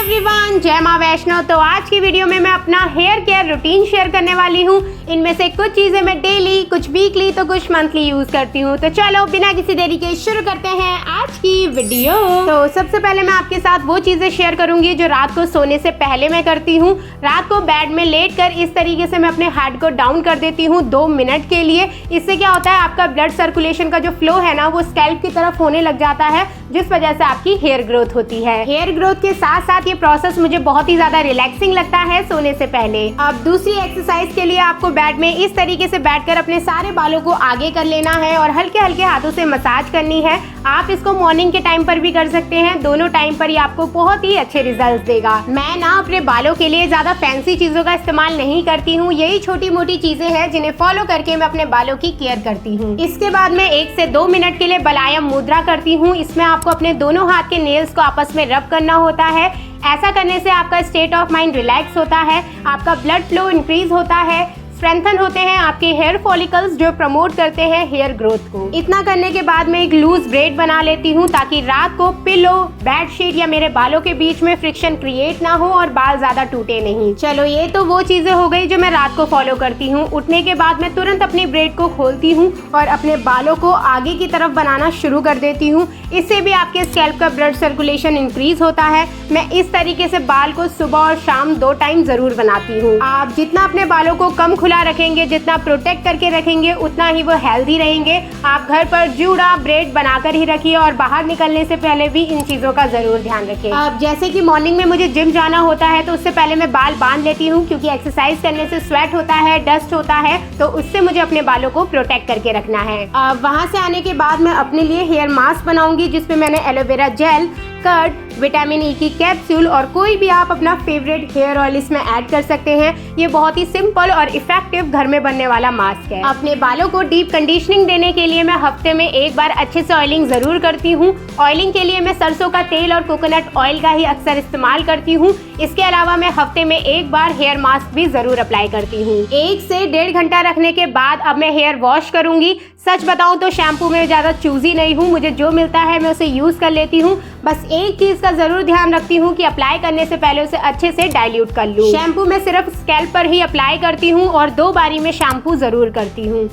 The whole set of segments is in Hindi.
एवरीवन, जय माँ वैष्णो। तो आज की वीडियो में मैं अपना हेयर केयर रूटीन शेयर करने वाली हूँ। इनमें से कुछ चीजें मैं डेली, कुछ वीकली तो कुछ मंथली यूज करती हूँ। तो चलो बिना किसी देरी के शुरू करते हैं आज की वीडियो। तो सबसे पहले मैं आपके साथ वो चीजें शेयर करूंगी जो रात को सोने से पहले मैं करती हूँ। रात को बेड में लेट कर इस तरीके से मैं अपने हेड को डाउन कर देती हूँ 2 मिनट के लिए। इससे क्या होता है, आपका ब्लड सर्कुलेशन का जो फ्लो है ना, वो स्कैल्प की तरफ होने लग जाता है, जिस वजह से आपकी हेयर ग्रोथ होती है। हेयर ग्रोथ के साथ साथ ये प्रोसेस मुझे बहुत ही ज्यादा रिलैक्सिंग लगता है सोने से पहले। अब दूसरी एक्सरसाइज के लिए आपको बेड में इस तरीके से बैठकर अपने सारे बालों को आगे कर लेना है और हल्के हल्के हाथों से मसाज करनी है। आप इसको मॉर्निंग के टाइम पर भी कर सकते हैं, दोनों टाइम पर ये आपको बहुत ही अच्छे रिजल्ट देगा। मैं ना अपने बालों के लिए ज्यादा फैंसी चीजों का इस्तेमाल नहीं करती हूँ, यही छोटी मोटी चीजें हैं जिन्हें फॉलो करके मैं अपने बालों की केयर करती हूँ। इसके बाद मैं 1 से 2 मिनट के लिए बलायम मुद्रा करती हूँ। इसमें आपको अपने दोनों हाथ के नेल्स को आपस में रब करना होता है। ऐसा करने से आपका स्टेट ऑफ माइंड रिलैक्स होता है, आपका ब्लड फ्लो इंक्रीज होता है, स्ट्रेंथन होते हैं आपके हेयर फॉलिकल्स जो प्रमोट करते हैं हेयर ग्रोथ को। इतना करने के बाद मैं एक लूज ब्रेड बना लेती हूँ ताकि रात को पिलो, बेडशीट या मेरे बालों के बीच में फ्रिक्शन क्रिएट ना हो और बाल ज्यादा टूटे नहीं। चलो ये तो वो चीजें हो गई जो मैं रात को फॉलो करती हूँ। उठने के बाद मैं तुरंत अपनी ब्रेड को खोलती हूँ और अपने बालों को आगे की तरफ बनाना शुरू कर देती हूँ। इससे भी आपके स्कैल्प का ब्लड सर्कुलेशन इंक्रीज होता है। मैं इस तरीके से बाल को सुबह और शाम 2 टाइम जरूर बनाती हूँ। आप जितना अपने बालों को कम खुला रखेंगे, जितना प्रोटेक्ट करके रखेंगे, उतना ही वो हेल्दी रहेंगे। आप घर पर जूड़ा ब्रेड बनाकर ही रखिए और बाहर निकलने से पहले भी इन चीजों का जरूर ध्यान रखें। अब जैसे कि मॉर्निंग में मुझे जिम जाना होता है तो उससे पहले मैं बाल बांध लेती हूँ, क्योंकि एक्सरसाइज करने से स्वेट होता है, डस्ट होता है, तो उससे मुझे अपने बालों को प्रोटेक्ट करके रखना है। अब वहां से आने के बाद मैं अपने लिए हेयर मास्क बनाऊंगी, जिसमें मैंने aloe vera gel, curd, vitamin E की कैप्सूल और कोई भी आप अपना फेवरेट हेयर ऑयल इसमें ऐड कर सकते हैं। ये बहुत ही सिंपल और इफेक्टिव घर में बनने वाला मास्क है। अपने बालों को डीप कंडीशनिंग देने के लिए मैं हफ्ते में 1 बार अच्छे से ऑयलिंग जरूर करती हूँ। ऑयलिंग के लिए मैं सरसों का तेल और कोकोनट ऑयल का ही अक्सर इस्तेमाल करती हूँ। इसके अलावा मैं हफ्ते में 1 बार हेयर मास्क भी जरूर अप्लाई करती हूँ। 1 से 1.5 घंटा रखने के बाद अब मैं हेयर वॉश करूंगी। सच बताऊं तो शैम्पू में ज्यादा चूजी नहीं हूँ, मुझे जो मिलता है मैं उसे यूज कर लेती हूँ। बस एक चीज का जरूर ध्यान रखती हूँ कि अप्लाई करने से पहले उसे अच्छे से डाइल्यूट कर लूं। शैम्पू मैं सिर्फ स्कैल्प पर ही अप्लाई करती हूँ और 2 बारी में शैम्पू जरूर करती हूँ।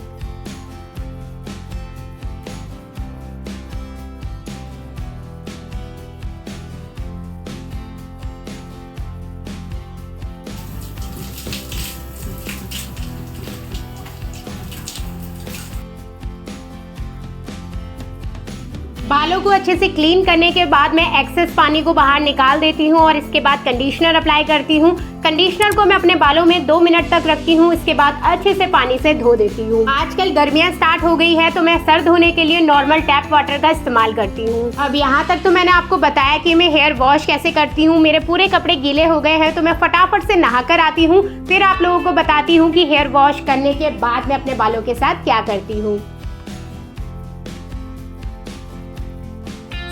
बालों को अच्छे से क्लीन करने के बाद मैं एक्सेस पानी को बाहर निकाल देती हूँ और इसके बाद कंडीशनर अप्लाई करती हूँ। कंडीशनर को मैं अपने बालों में 2 मिनट तक रखती हूँ, इसके बाद अच्छे से पानी से धो देती हूँ। आजकल गर्मियाँ स्टार्ट हो गई है तो मैं सर धोने के लिए नॉर्मल टैप वाटर का इस्तेमाल करती हूँ। अब यहाँ तक तो मैंने आपको बताया कि मैं हेयर वॉश कैसे करती हूँ। मेरे पूरे कपड़े गीले हो गए हैं तो मैं फटाफट से नहा कर आती हूँ, फिर आप लोगों को बताती हूँ कि हेयर वॉश करने के बाद मैं अपने बालों के साथ क्या करती हूँ।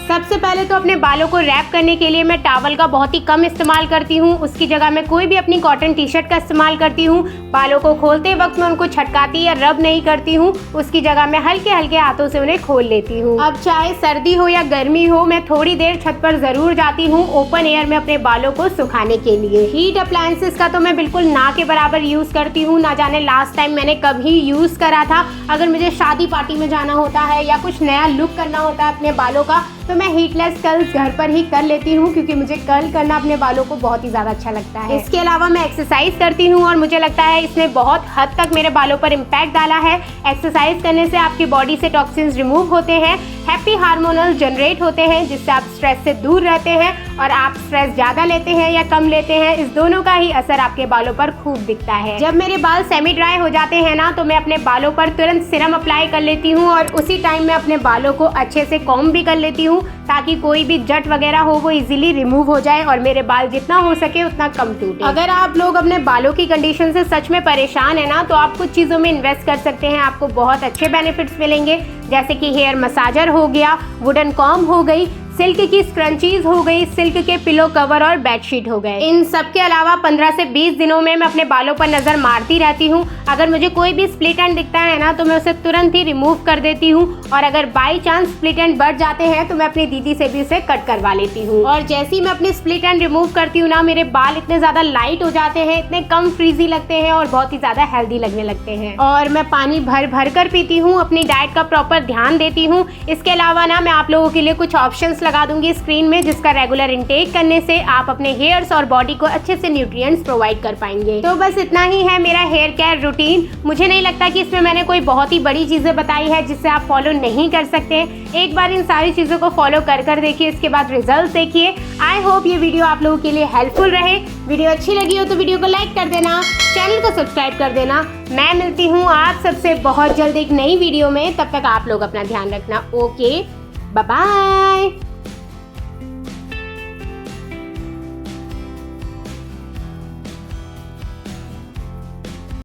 सबसे पहले तो अपने बालों को रैप करने के लिए मैं टॉवल का बहुत ही कम इस्तेमाल करती हूँ। उसकी जगह मैं कोई भी अपनी कॉटन टी शर्ट का इस्तेमाल करती हूँ। बालों को खोलते वक्त मैं उनको छटकाती या रब नहीं करती हूँ, उसकी जगह मैं हल्के हल्के हाथों से उन्हें खोल लेती हूँ। अब चाहे सर्दी हो या गर्मी हो, मैं थोड़ी देर छत पर जरूर जाती हूँ ओपन एयर में अपने बालों को सुखाने के लिए। हीट अप्लायंसेस का तो मैं बिल्कुल ना के बराबर यूज करती हूँ। ना जाने लास्ट टाइम मैंने कभी यूज करा था। अगर मुझे शादी पार्टी में जाना होता है या कुछ नया लुक करना होता है अपने बालों का, तो मैं हीटलेस कर्ल्स घर पर ही कर लेती हूँ, क्योंकि मुझे कर्ल करना अपने बालों को बहुत ही ज्यादा अच्छा लगता है। इसके अलावा मैं एक्सरसाइज करती हूँ और मुझे लगता है इसने बहुत हद तक मेरे बालों पर इम्पैक्ट डाला है। एक्सरसाइज करने से आपकी बॉडी से टॉक्सिन्स रिमूव होते हैं, हैप्पी हार्मोनल जनरेट होते हैं, जिससे आप स्ट्रेस से दूर रहते हैं। और आप स्ट्रेस ज्यादा लेते हैं या कम लेते हैं, इस दोनों का ही असर आपके बालों पर खूब दिखता है। जब मेरे बाल सेमी ड्राई हो जाते हैं ना, तो मैं अपने बालों पर तुरंत सीरम अप्लाई कर लेती हूँ और उसी टाइम में अपने बालों को अच्छे से कॉम्ब भी कर लेती हूँ, ताकि कोई भी जट वगैरह हो वो इजीली रिमूव हो जाए और मेरे बाल जितना हो सके उतना कम टूटे। अगर आप लोग अपने बालों की कंडीशन से सच में परेशान है ना, तो आप कुछ चीजों में इन्वेस्ट कर सकते हैं, आपको बहुत अच्छे बेनिफिट्स मिलेंगे। जैसे कि हेयर मसाजर हो गया, वुडन कॉम्ब हो गई, सिल्क की स्क्रंचीज हो गई, सिल्क के पिलो कवर और बेडशीट हो गए। इन सब के अलावा 15 से 20 दिनों में मैं अपने बालों पर नजर मारती रहती हूँ। अगर मुझे कोई भी स्प्लिट एंड दिखता है ना तो मैं उसे तुरंत ही रिमूव कर देती हूँ, और अगर बाई चांस स्प्लिट एंड बढ़ जाते हैं तो मैं अपनी दीदी से भी उसे कट करवा लेती हूँ। और जैसे ही मैं अपने स्प्लिट एंड रिमूव करती हूँ ना, मेरे बाल इतने ज्यादा लाइट हो जाते हैं, इतने कम फ्रीजी लगते हैं और बहुत ही ज्यादा हेल्दी लगने लगते हैं। और मैं पानी भर भर कर पीती हूँ, अपनी डाइट का प्रॉपर ध्यान देती हूँ। इसके अलावा ना मैं आप लोगों के लिए कुछ ऑप्शंस लगा दूंगी स्क्रीन में, जिसका रेगुलर इंटेक करने से आप अपने हेयर्स और बॉडी को अच्छे से न्यूट्रिएंट्स प्रोवाइड कर पाएंगे। तो बस इतना ही है मेरा हेयर केयर रूटीन। मुझे नहीं लगता कि इसमें मैंने कोई बहुत ही बड़ी चीजें बताई है जिससे आप फॉलो नहीं कर सकते। एक बार इन सारी चीजों को फॉलो कर देखिए, इसके बाद रिजल्ट देखिए। आई होप ये वीडियो आप लोगों के लिए हेल्पफुल रहे। वीडियो अच्छी लगी हो तो वीडियो को लाइक कर देना, चैनल को सब्सक्राइब कर देना। मैं मिलती हूँ आप सबसे बहुत जल्द एक नई वीडियो में। तब तक आप लोग अपना ध्यान रखना। Okay, bye bye.